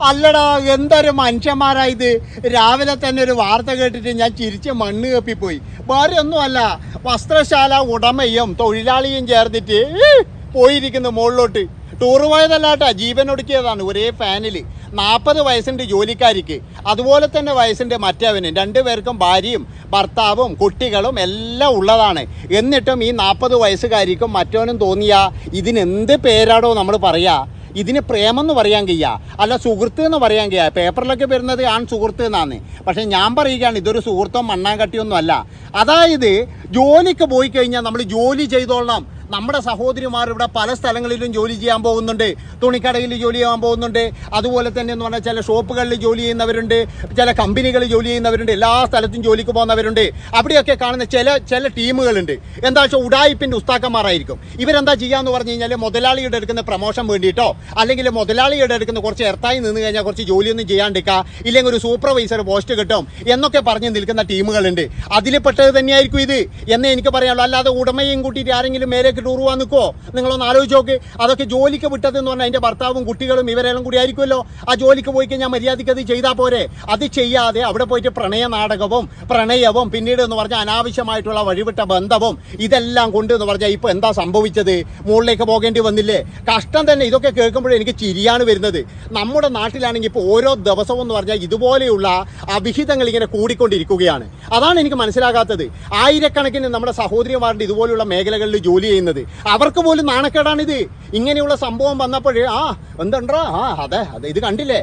അല്ലടാ, എന്തൊരു മനുഷ്യന്മാരാ ഇത്. രാവിലെ തന്നെ ഒരു വാർത്ത കേട്ടിട്ട് ഞാൻ ചിരിച്ച് മണ്ണ് കപ്പിപ്പോയി. വേറെ ഒന്നുമല്ല, വസ്ത്രശാല ഉടമയും തൊഴിലാളിയും ചേർന്നിട്ട് പോയിരിക്കുന്നു മുകളിലോട്ട്. ടൂർ പോയതല്ലാട്ടാ, ജീവനൊടുക്കിയതാണ് ഒരേ ഫാനിൽ. 40 വയസ്സുണ്ട് ജോലിക്കാരിക്ക്, അതുപോലെ തന്നെ വയസ്സുണ്ട് മറ്റവന്. 2 പേർക്കും ഭാര്യയും ഭർത്താവും കുട്ടികളും എല്ലാം ഉള്ളതാണ്. എന്നിട്ടും ഈ 40 വയസ്സുകാരിക്കും മറ്റവനും തോന്നിയ ഇതിനെന്ത് പേരാടോ നമ്മൾ പറയാ? ഇതിന് പ്രേമെന്ന് പറയാൻ കഴിയ, അല്ല സുഹൃത്ത് എന്ന് പറയാൻ കഴിയ. പേപ്പറിലൊക്കെ വരുന്നത് ആൺ സുഹൃത്ത് എന്നാണ്. പക്ഷെ ഞാൻ പറയുകയാണ്, ഇതൊരു സുഹൃത്തോ മണ്ണാങ്കട്ടിയൊന്നും അല്ല. അതായത് ജോലിക്ക് പോയി കഴിഞ്ഞാൽ നമ്മൾ ജോലി ചെയ്തോളണം. നമ്മുടെ സഹോദരിമാർ ഇവിടെ പല സ്ഥലങ്ങളിലും ജോലി ചെയ്യാൻ പോകുന്നുണ്ട്. തുണിക്കടയിൽ ജോലി ചെയ്യാൻ പോകുന്നുണ്ട്. അതുപോലെ തന്നെ എന്ന് പറഞ്ഞാൽ ചില ഷോപ്പുകളിൽ ജോലി ചെയ്യുന്നവരുണ്ട്, ചില കമ്പനികളിൽ ജോലി ചെയ്യുന്നവരുണ്ട്, എല്ലാ സ്ഥലത്തും ജോലിക്ക് പോകുന്നവരുണ്ട്. അവിടെയൊക്കെ കാണുന്ന ചില ടീമുകളുണ്ട്. എന്താ വെച്ചാൽ ഉടായിപ്പിൻ്റെ ഉസ്താക്കന്മാരായിരിക്കും. ഇവരെന്താ ചെയ്യാന്ന് പറഞ്ഞു കഴിഞ്ഞാൽ മുതലാളിയുടെ എടുക്കുന്ന പ്രമോഷൻ വേണ്ടിയിട്ടോ, അല്ലെങ്കിൽ മുതലാളിയുടെ എടുക്കുന്ന കുറച്ച് എർത്തായി നിന്ന് കഴിഞ്ഞാൽ കുറച്ച് ജോലിയൊന്നും ചെയ്യാണ്ടിരിക്കുക, ഇല്ലെങ്കിൽ ഒരു സൂപ്പർവൈസർ പോസ്റ്റ് കിട്ടും എന്നൊക്കെ പറഞ്ഞ് നിൽക്കുന്ന ടീമുകളുണ്ട്. അതിൽ പെട്ടത് തന്നെയായിരിക്കും ഇത് എന്നേ എനിക്ക് പറയാനുള്ളൂ. അല്ലാതെ ഉടമയും കൂട്ടിയിട്ട് ആരെങ്കിലും മേലേക്ക് ടൂർ പോകാൻ നിൽക്കുമോ? നിങ്ങളൊന്ന് ആലോചിച്ച് നോക്ക്. അതൊക്കെ ജോലിക്ക് വിട്ടതെന്ന് പറഞ്ഞാൽ അതിൻ്റെ ഭർത്താവും കുട്ടികളും ഇവരെല്ലാം കൂടി ആയിരിക്കുമല്ലോ. ആ ജോലിക്ക് പോയി കഴിഞ്ഞാൽ മര്യാദയ്ക്ക് അത് ചെയ്താൽ പോരെ. അത് ചെയ്യാതെ അവിടെ പോയിട്ട് പ്രണയ നാടകവും പ്രണയവും പിന്നീട് എന്ന് പറഞ്ഞാൽ അനാവശ്യമായിട്ടുള്ള വഴിവിട്ട ബന്ധവും ഇതെല്ലാം കൊണ്ട് എന്ന് പറഞ്ഞാൽ ഇപ്പോൾ എന്താ സംഭവിച്ചത്? മുകളിലേക്ക് പോകേണ്ടി വന്നില്ലേ? കഷ്ടം തന്നെ. ഇതൊക്കെ കേൾക്കുമ്പോഴേ എനിക്ക് ചിരിയാണ് വരുന്നത്. നമ്മുടെ നാട്ടിലാണെങ്കിൽ ഇപ്പോൾ ഓരോ ദിവസവും എന്ന് പറഞ്ഞാൽ ഇതുപോലെയുള്ള അവിഹിതങ്ങൾ ഇങ്ങനെ കൂടിക്കൊണ്ടിരിക്കുകയാണ്. അതാണ് എനിക്ക് മനസ്സിലാകാത്തത്. ആയിരക്കണക്കിന് നമ്മുടെ സഹോദരിമാരുടെ ഇതുപോലുള്ള മേഖലകളിൽ ജോലി ചെയ്യുന്നത്, അവർക്ക് പോലും നാണക്കേടാണിത്. ഇങ്ങനെയുള്ള സംഭവം വന്നപ്പോഴേ എന്തുണ്ടോ അതെ ഇത് കണ്ടില്ലേ,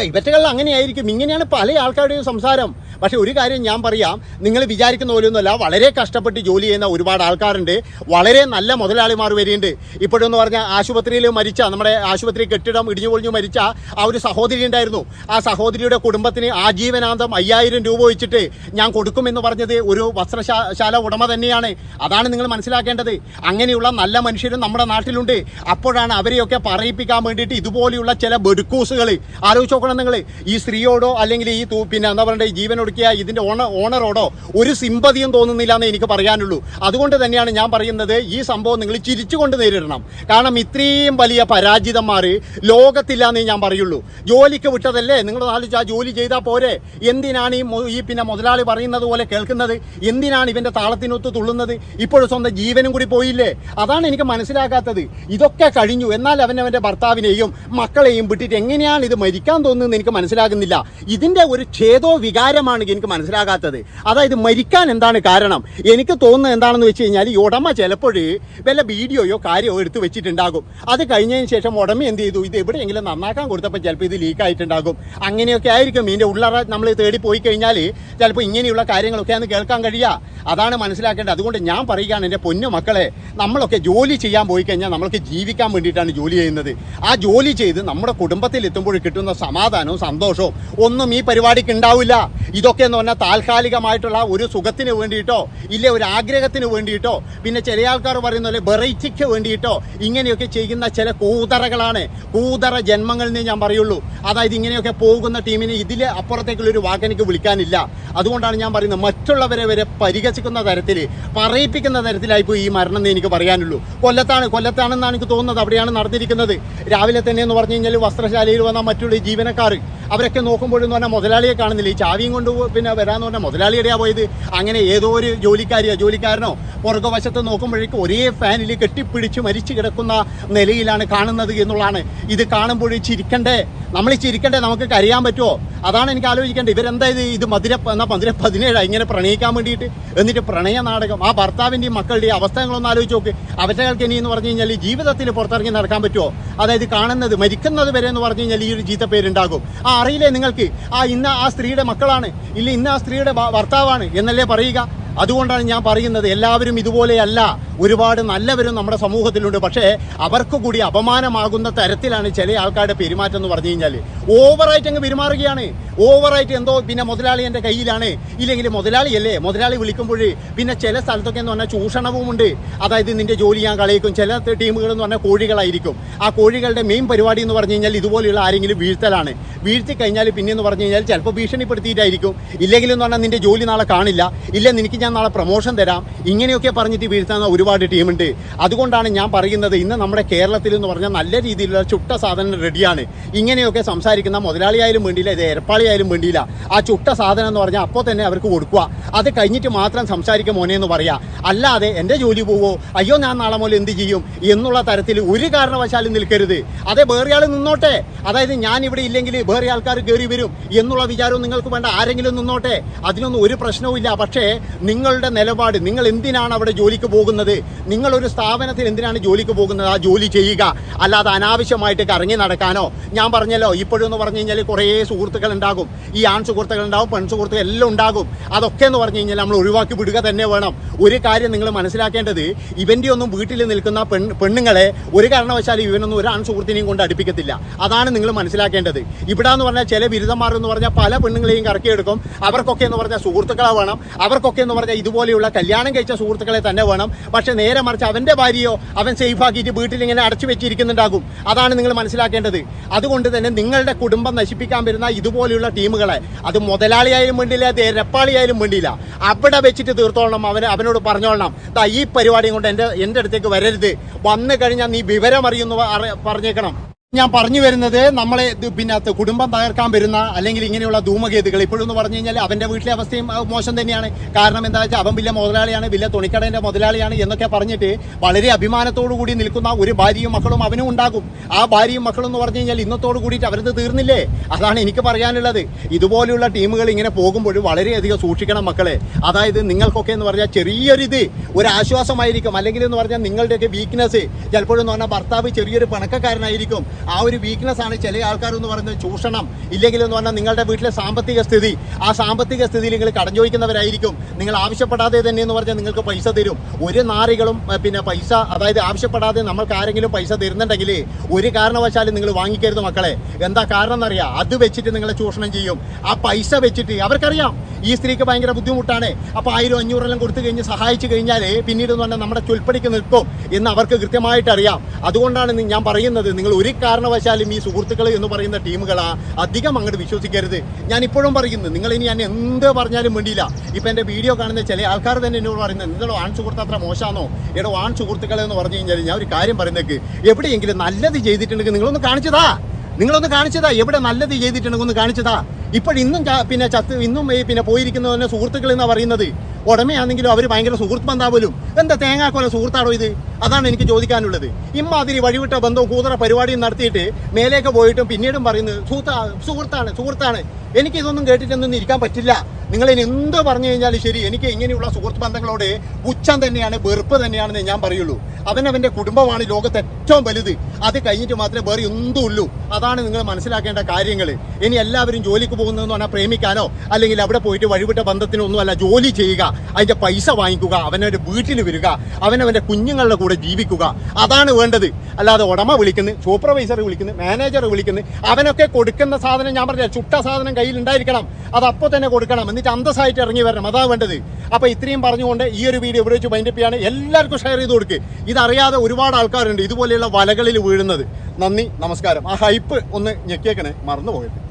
ഇവറ്റകളിൽ അങ്ങനെയായിരിക്കും. ഇങ്ങനെയാണ് പല ആൾക്കാരുടെയും സംസാരം. പക്ഷെ ഒരു കാര്യം ഞാൻ പറയാം, നിങ്ങൾ വിചാരിക്കുന്ന പോലെയൊന്നുമല്ല. വളരെ കഷ്ടപ്പെട്ട് ജോലി ചെയ്യുന്ന ഒരുപാട് ആൾക്കാരുണ്ട്. വളരെ നല്ല മുതലാളിമാർ വരെയുണ്ട്. ഇപ്പോഴെന്ന് പറഞ്ഞാൽ ആശുപത്രിയിൽ മരിച്ച, നമ്മുടെ ആശുപത്രി കെട്ടിടം ഇടിഞ്ഞു പൊളിഞ്ഞു മരിച്ച ആ ഒരു സഹോദരി ഉണ്ടായിരുന്നു. ആ സഹോദരിയുടെ കുടുംബത്തിന് ആജീവനാന്തം 5000 രൂപ വെച്ചിട്ട് ഞാൻ കൊടുക്കുമെന്ന് പറഞ്ഞത് ഒരു വസ്ത്രശാല ഉടമ തന്നെയാണ്. അതാണ് നിങ്ങൾ മനസ്സിലാക്കേണ്ടത്. അങ്ങനെയുള്ള നല്ല മനുഷ്യരും നമ്മുടെ നാട്ടിലുണ്ട്. അപ്പോഴാണ് അവരെയൊക്കെ പറയിപ്പിക്കാൻ വേണ്ടിയിട്ട് ഇതുപോലെയുള്ള ചില ബെടുക്കൂസുകൾ. ആലോചിച്ച് നോക്കണം നിങ്ങൾ. ഈ സ്ത്രീയോടോ അല്ലെങ്കിൽ ഈ പിന്നെ എന്താ പറയുക, ജീവനൊടുക്കിയ ഇതിൻ്റെ ഓണറോടോ ഒരു സിമ്പതിയും തോന്നുന്നില്ല എന്നേ എനിക്ക് പറയാനുള്ളൂ. അതുകൊണ്ട് തന്നെയാണ് ഞാൻ പറയുന്നത്, ഈ സംഭവം നിങ്ങൾ ചിരിച്ചുകൊണ്ട് നേരിടണം. കാരണം ഇത്രയും വലിയ പരാജിതന്മാർ ലോകത്തില്ല എന്നേ ഞാൻ പറയുള്ളൂ. ജോലിക്ക് വിട്ടതല്ലേ, നിങ്ങൾ ആലോചിച്ച് ആ ജോലി ചെയ്താൽ പോരെ. എന്തിനാണ് ഈ പിന്നെ മുതലാളി പറയുന്നത് പോലെ കേൾക്കുന്നത്? എന്തിനാണ് ഇവൻ്റെ താളത്തിനൊത്ത് തുള്ളുന്നത്? ഇപ്പോഴും സ്വന്തം ജീവനും കൂടി പോയില്ലേ? അതാണ് എനിക്ക് മനസ്സിലാക്കാത്തത്. ഇതൊക്കെ കഴിഞ്ഞു, എന്നാൽ അവനവൻ്റെ ഭർത്താവിനെയും മക്കളെയും വിട്ടിട്ട് എങ്ങനെയാണ് ഇത് മരിക്കാൻ തോന്നുന്നത് എനിക്ക് മനസ്സിലാകുന്നില്ല. ഇതിൻ്റെ ഒരു ഛേദോ വികാരമാണ് എനിക്ക് മനസ്സിലാകാത്തത്. അതായത് മരിക്കാൻ എന്താണ് കാരണം? എനിക്ക് തോന്നുന്നത് എന്താണെന്ന് വെച്ച് കഴിഞ്ഞാൽ, ഈ ഉടമ ചിലപ്പോൾ വല്ല വീഡിയോയോ കാര്യമോ എടുത്ത് വെച്ചിട്ടുണ്ടാകും. അത് കഴിഞ്ഞതിന് ശേഷം ഉടമ എന്ത് ചെയ്തു, ഇത് എവിടെയെങ്കിലും നന്നാക്കാൻ കൊടുത്തപ്പോൾ ചിലപ്പോൾ ഇത് ലീക്കായിട്ടുണ്ടാകും. അങ്ങനെയൊക്കെ ആയിരിക്കും. ഇതിൻ്റെ ഉള്ളറ നമ്മൾ തേടി പോയി കഴിഞ്ഞാൽ ചിലപ്പോൾ ഇങ്ങനെയുള്ള കാര്യങ്ങളൊക്കെയാണ് കേൾക്കാൻ കഴിയുക. അതാണ് മനസ്സിലാക്കേണ്ടത്. അതുകൊണ്ട് ഞാൻ പറയുകയാണ്, എൻ്റെ പൊന്നു മക്കളെ, നമ്മളൊക്കെ ജോലി ചെയ്യാൻ പോയി കഴിഞ്ഞാൽ നമ്മൾക്ക് ജീവിക്കാൻ വേണ്ടിയിട്ടാണ് ജോലി ചെയ്യുന്നത്. ആ ജോലി ചെയ്ത് നമ്മുടെ കുടുംബത്തിൽ എത്തുമ്പോൾ കിട്ടുന്ന സമാധാനവും സന്തോഷവും ഒന്നും ഈ പരിപാടിക്ക് ഉണ്ടാവില്ല. ഇതൊക്കെ എന്ന് പറഞ്ഞാൽ താൽക്കാലികമായിട്ടുള്ള ഒരു സുഖത്തിന് വേണ്ടിയിട്ടോ, ഇല്ല ഒരു ആഗ്രഹത്തിന് വേണ്ടിയിട്ടോ, പിന്നെ ചില ആൾക്കാർ പറയുന്ന പോലെ വെറൈറ്റിക്ക് വേണ്ടിയിട്ടോ ഇങ്ങനെയൊക്കെ ചെയ്യുന്ന ചില കൂതറകളാണ്. കൂതറ ജന്മങ്ങളിൽ ഞാൻ പറയുള്ളൂ. അതായത് ഇങ്ങനെയൊക്കെ പോകുന്ന ടീമിന് ഇതിൽ അപ്പുറത്തേക്കുള്ളൊരു വാക്കെനിക്ക് വിളിക്കാനില്ല. അതുകൊണ്ടാണ് ഞാൻ പറയുന്നത്, മറ്റുള്ളവരെ വരെ പരിഹസിക്കുന്ന തരത്തിൽ, പറയിപ്പിക്കുന്ന തരത്തിലായിപ്പോയി ഈ മരണം എന്ന് എനിക്ക് പറയാനുള്ളൂ. കൊല്ലത്താണെന്നാണ് എനിക്ക് തോന്നുന്നത്. അവിടെയാണ് നടന്നിരിക്കുന്നത്. രാവിലെ തന്നെ എന്ന് പറഞ്ഞു കഴിഞ്ഞാൽ വസ്ത്രശാലയിൽ വന്ന മറ്റുള്ള ജീവനക്കാർ അവരൊക്കെ നോക്കുമ്പോഴെന്ന് പറഞ്ഞാൽ മുതലാളിയെ കാണുന്നില്ല. ഈ ചാവിയും കൊണ്ട് പിന്നെ വരാമെന്ന് പറഞ്ഞാൽ മുതലാളിയുടെയാണ് പോയത്. അങ്ങനെ ഏതോ ഒരു ജോലിക്കാരനോ പുറകുവശത്ത് നോക്കുമ്പോഴേക്കും ഒരേ ഫാനിൽ കെട്ടിപ്പിടിച്ച് മരിച്ചു കിടക്കുന്ന നിലയിലാണ് കാണുന്നത് എന്നുള്ളതാണ്. ഇത് കാണുമ്പോൾ ചിരിക്കണ്ടേ? നമ്മൾ ചിരിക്കണ്ടേ? നമുക്ക് കരയാൻ പറ്റുമോ? അതാണ് എനിക്ക് ആലോചിക്കേണ്ടത്. ഇവരെന്തായത് ഇത് മധുര 17 ഇങ്ങനെ പ്രണയിക്കാൻ വേണ്ടിയിട്ട്, എന്നിട്ട് പ്രണയ നാടകം. ആ ഭർത്താവിൻ്റെയും മക്കളുടെയും അവസ്ഥകളൊന്നും ആലോചിച്ച് നോക്ക്. അവറ്റകൾക്ക് ഇനി എന്ന് പറഞ്ഞു കഴിഞ്ഞാൽ ജീവിതത്തിൽ പുറത്തിറങ്ങി നടക്കാൻ പറ്റുമോ? അതായത് കാണുന്നത് മരിക്കുന്നത് വരെ എന്ന് പറഞ്ഞു കഴിഞ്ഞാൽ ഈ ഒരു ചീത്തപ്പേരുണ്ടാകും. അറിയില്ലേ നിങ്ങൾക്ക്? ഇന്ന ആ സ്ത്രീയുടെ മക്കളാണ്, ഇല്ല ഇന്ന ആ സ്ത്രീയുടെ ഭർത്താവാണ് എന്നല്ലേ പറയുക. അതുകൊണ്ടാണ് ഞാൻ പറയുന്നത്, എല്ലാവരും ഇതുപോലെയല്ല. ഒരുപാട് നല്ലവരും നമ്മുടെ സമൂഹത്തിലുണ്ട്. പക്ഷേ അവർക്ക് കൂടി അപമാനമാകുന്ന തരത്തിലാണ് ചില ആൾക്കാരുടെ പെരുമാറ്റം എന്ന് പറഞ്ഞു കഴിഞ്ഞാൽ. ഓവറായിട്ട് അങ്ങ് പെരുമാറുകയാണ്. ഓവറായിട്ട് എന്തോ പിന്നെ മുതലാളി എൻ്റെ കയ്യിലാണ്, ഇല്ലെങ്കിൽ മുതലാളിയല്ലേ, മുതലാളി വിളിക്കുമ്പോൾ പിന്നെ ചില സ്ഥലത്തൊക്കെ എന്ന് പറഞ്ഞാൽ ചൂഷണവുമുണ്ട്. അതായത് നിൻ്റെ ജോലി ഞാൻ കളയിക്കും. ചില ടീമുകൾ എന്ന് പറഞ്ഞാൽ കോഴികളായിരിക്കും. ആ കോഴികളുടെ മെയിൻ പരിപാടി എന്ന് പറഞ്ഞു കഴിഞ്ഞാൽ ഇതുപോലെയുള്ള ആരെങ്കിലും വീഴ്ത്തലാണ്. വീഴ്ത്തി കഴിഞ്ഞാൽ പിന്നെയെന്ന് പറഞ്ഞു കഴിഞ്ഞാൽ ചിലപ്പോൾ ഭീഷണിപ്പെടുത്തിയിട്ടായിരിക്കും. ഇല്ലെങ്കിലും എന്ന് പറഞ്ഞാൽ നിൻ്റെ ജോലി നാളെ കാണില്ല, ഇല്ല നിനക്ക് ഞാൻ നാളെ പ്രൊമോഷൻ തരാം, ഇങ്ങനെയൊക്കെ പറഞ്ഞിട്ട് വീഴ്ത്താൻ ഒരുപാട് ടീമുണ്ട്. അതുകൊണ്ടാണ് ഞാൻ പറയുന്നത്, ഇന്ന് നമ്മുടെ കേരളത്തിൽ എന്ന് പറഞ്ഞാൽ നല്ല രീതിയിലുള്ള ചുട്ട സാധനം റെഡിയാണ്. ഇങ്ങനെയൊക്കെ സംസാരിക്കുന്ന മുതലാളിയായാലും വേണ്ടിയില്ല, ഇത് എരപ്പാളിയായാലും വേണ്ടിയില്ല. ആ ചുട്ട സാധനം എന്ന് പറഞ്ഞാൽ അപ്പോൾ തന്നെ അവർക്ക് കൊടുക്കുക, അത് കഴിഞ്ഞിട്ട് മാത്രം സംസാരിക്കും മോനെ എന്ന് പറയാം. അല്ലാതെ എൻ്റെ ജോലി പോവോ, അയ്യോ ഞാൻ നാളെ മുതൽ എന്ത് ചെയ്യും എന്നുള്ള തരത്തിൽ ഒരു കാരണവശാലും നിൽക്കരുത്. അതേ വേറെ ആൾ നിന്നോട്ടെ, അതായത് ഞാൻ ഇവിടെ ഇല്ലെങ്കിൽ വേറെ ആൾക്കാർ കയറി വരും എന്നുള്ള വിചാരവും നിങ്ങൾക്ക് വേണ്ട. ആരെങ്കിലും നിന്നോട്ടെ, അതിനൊന്നും ഒരു പ്രശ്നവും ഇല്ല. പക്ഷേ നിങ്ങളുടെ നിലപാട്, നിങ്ങൾ എന്തിനാണ് അവിടെ ജോലിക്ക് പോകുന്നത്, നിങ്ങളൊരു സ്ഥാപനത്തിൽ എന്തിനാണ് ജോലിക്ക് പോകുന്നത്, ആ ജോലി ചെയ്യുക. അല്ലാതെ അനാവശ്യമായിട്ട് കറങ്ങി നടക്കാനോ, ഞാൻ പറഞ്ഞല്ലോ ഇപ്പോഴെന്ന് പറഞ്ഞു കഴിഞ്ഞാൽ കുറേ സുഹൃത്തുക്കൾ ഉണ്ടാകും, ഈ ആൺ സുഹൃത്തുക്കൾ ഉണ്ടാവും, പെൺ സുഹൃത്തുക്കൾ എല്ലാം ഉണ്ടാകും. അതൊക്കെ എന്ന് പറഞ്ഞു കഴിഞ്ഞാൽ നമ്മൾ ഒഴിവാക്കി വിടുക തന്നെ വേണം. ഒരു കാര്യം നിങ്ങൾ മനസ്സിലാക്കേണ്ടത്, ഇവൻ്റെ ഒന്നും വീട്ടിൽ നിൽക്കുന്ന പെണ്ണുങ്ങളെ ഒരു കാരണവശാലും ഇവനൊന്നും ഒരു ആൺ സുഹൃത്തിനെയും കൊണ്ട് അടുപ്പിക്കത്തില്ല. അതാണ് നിങ്ങൾ മനസ്സിലാക്കേണ്ടത്. ഇവിടെ എന്ന് പറഞ്ഞാൽ ചില ബിരുദന്മാർ എന്ന് പറഞ്ഞാൽ പല പെണ്ണുങ്ങളെയും കറക്കിയെടുക്കും. അവർക്കൊക്കെ എന്ന് പറഞ്ഞാൽ സുഹൃത്തുക്കളെ വേണം, അവർക്കൊക്കെ എന്ന് പറഞ്ഞാൽ ഇതുപോലെയുള്ള കല്യാണം കഴിച്ച സുഹൃത്തുക്കളെ തന്നെ വേണം. പക്ഷെ നേരെ മറിച്ച് അവൻ്റെ ഭാര്യയോ അവൻ സേഫാക്കിയിട്ട് വീട്ടിലിങ്ങനെ അടച്ചു വെച്ചിരിക്കുന്നുണ്ടാകും. അതാണ് നിങ്ങൾ മനസ്സിലാക്കേണ്ടത്. അതുകൊണ്ട് തന്നെ നിങ്ങളുടെ കുടുംബം നശിപ്പിക്കാൻ വരുന്ന ഇതുപോലെയുള്ള ടീമുകളെ, അത് മുതലാളിയായാലും വേണ്ടിയില്ല, അത് എരപ്പാളിയായാലും വേണ്ടിയില്ല, അവിടെ വെച്ചിട്ട് തീർത്തോളണം. അവനോട് പറഞ്ഞോളണം, ഈ പരിപാടിയും കൊണ്ട് എൻ്റെ അടുത്തേക്ക് വരരുത്, വന്നു കഴിഞ്ഞാൽ നീ വിവരം അറിയുന്നു പറഞ്ഞേക്കണം. ഞാൻ പറഞ്ഞു വരുന്നത്, നമ്മളെ പിന്നെ കുടുംബം തകർക്കാൻ വരുന്ന അല്ലെങ്കിൽ ഇങ്ങനെയുള്ള ധൂമകേതുകൾ ഇപ്പോഴെന്ന് പറഞ്ഞു കഴിഞ്ഞാൽ അവൻ്റെ വീട്ടിലെ അവസ്ഥയും മോശം തന്നെയാണ്. കാരണം എന്താ വെച്ചാൽ അവൻ വലിയ മുതലാളിയാണ്, വലിയ തുണിക്കടേൻ്റെ മുതലാളിയാണ് എന്നൊക്കെ പറഞ്ഞിട്ട് വളരെ അഭിമാനത്തോടു കൂടി നിൽക്കുന്ന ഒരു ഭാര്യയും മക്കളും അവനും ഉണ്ടാകും. ആ ഭാര്യയും മക്കളും എന്ന് പറഞ്ഞു കഴിഞ്ഞാൽ ഇന്നത്തോടു കൂടിയിട്ട് അവരത് തീർന്നില്ലേ? അതാണ് എനിക്ക് പറയാനുള്ളത്. ഇതുപോലെയുള്ള ടീമുകൾ ഇങ്ങനെ പോകുമ്പോൾ വളരെയധികം സൂക്ഷിക്കണം മക്കളെ. അതായത് നിങ്ങൾക്കൊക്കെ എന്ന് പറഞ്ഞാൽ ചെറിയൊരിത് ഒരു ആശ്വാസമായിരിക്കും. അല്ലെങ്കിൽ എന്ന് പറഞ്ഞാൽ നിങ്ങളുടെയൊക്കെ വീക്ക്നെസ് ചിലപ്പോഴെന്ന് പറഞ്ഞാൽ ഭർത്താവ് ചെറിയൊരു പണക്കാരനായിരിക്കും. ആ ഒരു വീക്ക്നെസ് ആണ് ചില ആൾക്കാർ എന്ന് പറയുന്നത് ചൂഷണം. ഇല്ലെങ്കിൽ എന്ന് പറഞ്ഞാൽ നിങ്ങളുടെ വീട്ടിലെ സാമ്പത്തിക സ്ഥിതി, ആ സാമ്പത്തിക സ്ഥിതിയിൽ നിങ്ങൾ കടം ചോദിക്കുന്നവരായിരിക്കും. നിങ്ങൾ ആവശ്യപ്പെടാതെ തന്നെ എന്ന് പറഞ്ഞാൽ നിങ്ങൾക്ക് പൈസ തരും. ഒരു നാറികളും പിന്നെ പൈസ, അതായത് ആവശ്യപ്പെടാതെ നമ്മൾക്ക് ആരെങ്കിലും പൈസ തരുന്നുണ്ടെങ്കിൽ ഒരു കാരണവശാലും നിങ്ങൾ വാങ്ങിക്കരുത് മക്കളെ. എന്താ കാരണം എന്നറിയാം? അത് വെച്ചിട്ട് നിങ്ങളെ ചൂഷണം ചെയ്യും. ആ പൈസ വെച്ചിട്ട് അവർക്കറിയാം ഈ സ്ത്രീക്ക് ഭയങ്കര ബുദ്ധിമുട്ടാണ്, അപ്പോൾ 1000-500 കൊടുത്തു കഴിഞ്ഞ് സഹായിച്ചു കഴിഞ്ഞാൽ പിന്നീട് എന്ന് പറഞ്ഞാൽ നമ്മുടെ ചുൽപ്പടിക്ക് നിൽക്കും എന്ന് അവർക്ക് കൃത്യമായിട്ട് അറിയാം. അതുകൊണ്ടാണ് ഞാൻ പറയുന്നത്, നിങ്ങൾ ഒരു കാരണവശാലും ഈ സുഹൃത്തുക്കൾ എന്ന് പറയുന്ന ടീമുകളാ അധികം അങ്ങോട്ട് വിശ്വസിക്കരുത്. ഞാൻ ഇപ്പോഴും പറയുന്നു, നിങ്ങൾ ഇനി ഞാൻ എന്ത് പറഞ്ഞാലും വേണ്ടിയില്ല. ഇപ്പം എൻ്റെ വീഡിയോ കാണുന്ന ചില ആൾക്കാർ തന്നെ എന്നോട് പറയുന്നത്, നിങ്ങളോ ആൺ സുഹൃത്ത് അത്ര മോശമാണോ, എടോ ആൺ സുഹൃത്തുക്കൾ എന്ന് പറഞ്ഞു കഴിഞ്ഞാൽ ഞാൻ ഒരു കാര്യം പറയുന്നേക്ക്, എവിടെയെങ്കിലും നല്ലത് ചെയ്തിട്ടുണ്ടെങ്കിൽ നിങ്ങളൊന്ന് കാണിച്ചതാ, എവിടെ നല്ലത് ചെയ്തിട്ടുണ്ടെങ്കിൽ ഒന്ന് കാണിച്ചതാ. ഇപ്പോഴിന്നും പിന്നെ ഇന്നും പിന്നെ പോയിരിക്കുന്നതന്നെ സുഹൃത്തുക്കൾ എന്നാണ് പറയുന്നത്. ഉടമയാണെങ്കിലും അവർ ഭയങ്കര സുഹൃത്ത് ബന്ധാപോലും. എന്താ തേങ്ങാക്കോല സുഹൃത്താണോ ഇത്? അതാണ് എനിക്ക് ചോദിക്കാനുള്ളത്. ഇമ്മാതിരി വഴിവിട്ട ബന്ധവും കൂതറ പരിപാടിയും നടത്തിയിട്ട് മേലേക്ക് പോയിട്ടും പിന്നീടും പറയുന്നത് സുഹൃത്താണ്. എനിക്കിതൊന്നും കേട്ടിട്ടൊന്നും ഇരിക്കാൻ പറ്റില്ല. നിങ്ങളിനി എന്ത് പറഞ്ഞു കഴിഞ്ഞാലും ശരി, എനിക്ക് ഇങ്ങനെയുള്ള സുഹൃത്ത് ബന്ധങ്ങളോട് പുച്ഛം തന്നെയാണ്, വെറുപ്പ് തന്നെയാണെന്ന് ഞാൻ പറയുള്ളൂ. അവനവൻ്റെ കുടുംബമാണ് ലോകത്ത് ഏറ്റവും വലുത്. അത് കഴിഞ്ഞിട്ട് മാത്രമേ വേറെ എന്തും ഉള്ളൂ. അതാണ് നിങ്ങൾ മനസ്സിലാക്കേണ്ട കാര്യങ്ങൾ. ഇനി എല്ലാവരും ജോലിക്ക് പോകുന്നതെന്ന് പറഞ്ഞാൽ പ്രേമിക്കാനോ അല്ലെങ്കിൽ അവിടെ പോയിട്ട് വഴിവിട്ട ബന്ധത്തിനൊന്നും അല്ല, ജോലി ചെയ്യുക, അതിൻ്റെ പൈസ വാങ്ങിക്കുക, അവനവൻ്റെ വീട്ടിൽ വരിക, അവനവൻ്റെ കുഞ്ഞുങ്ങളുടെ കൂടെ ജീവിക്കുക. അതാണ് വേണ്ടത്. അല്ലാതെ ഉടമ വിളിക്കുന്നു, സൂപ്പർവൈസർ വിളിക്കുന്നു, മാനേജർ വിളിക്കുന്നു, അവനൊക്കെ കൊടുക്കുന്ന സാധനം ഞാൻ പറഞ്ഞ ചുട്ട സാധനം കയ്യിൽ ഉണ്ടായിരിക്കണം. അത് അപ്പോൾ തന്നെ കൊടുക്കണം, എന്നിട്ട് അന്തസ്സായിട്ട് ഇറങ്ങി വരണം. അതാണ് വേണ്ടത്. അപ്പോൾ ഇത്രയും പറഞ്ഞുകൊണ്ട് ഈ ഒരു വീഡിയോ ഇവിടെ വെച്ച് വൈൻഡപ്പ് ചെയ്യാണ്. എല്ലാവർക്കും ഷെയർ ചെയ്ത് കൊടുക്കുക. ഇതറിയാതെ ഒരുപാട് ആൾക്കാരുണ്ട് ഇതുപോലെയുള്ള വലകളിൽ വീഴുന്നത്. നന്ദി, നമസ്കാരം. ആ ഹൈപ്പ് ഒന്ന് ഞെക്കിയേക്കണേ, മറന്നു പോകരുത്.